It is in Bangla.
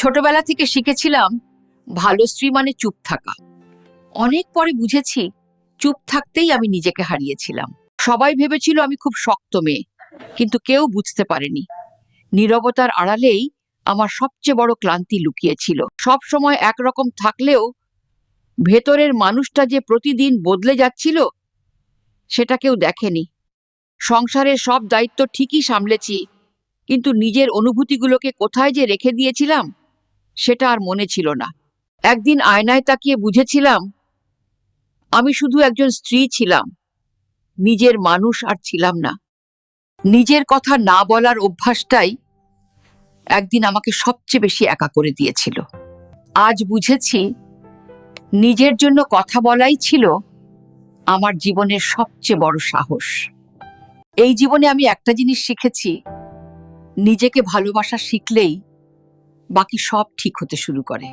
ছোটবেলা থেকে শিখেছিলাম ভালো স্ত্রী মানে চুপ থাকা। অনেক পরে বুঝেছি চুপ থাকতেই আমি নিজেকে হারিয়েছিলাম। সবাই ভেবেছিল আমি খুব শক্ত মেয়ে, কিন্তু কেউ বুঝতে পারেনি নীরবতার আড়ালেই আমার সবচেয়ে বড় ক্লান্তি লুকিয়েছিল। সব সময় একরকম থাকলেও ভেতরের মানুষটা যে প্রতিদিন বদলে যাচ্ছিল সেটা কেউ দেখেনি। সংসারের সব দায়িত্ব ঠিকই সামলেছি, কিন্তু নিজের অনুভূতিগুলোকে কোথায় যে রেখে দিয়েছিলাম সেটা আর মনে ছিল না। একদিন আয়নায় তাকিয়ে বুঝেছিলাম আমি শুধু একজন স্ত্রী ছিলাম, নিজের মানুষ আর ছিলাম না। নিজের কথা না বলার অভ্যাসটাই একদিন আমাকে সবচেয়ে বেশি একা করে দিয়েছিল। আজ বুঝেছি নিজের জন্য কথা বলাই ছিল আমার জীবনের সবচেয়ে বড় সাহস। এই জীবনে আমি একটা জিনিস শিখেছি, নিজেকে ভালোবাসা শিখলেই বাকি সব ঠিক হতে শুরু করে।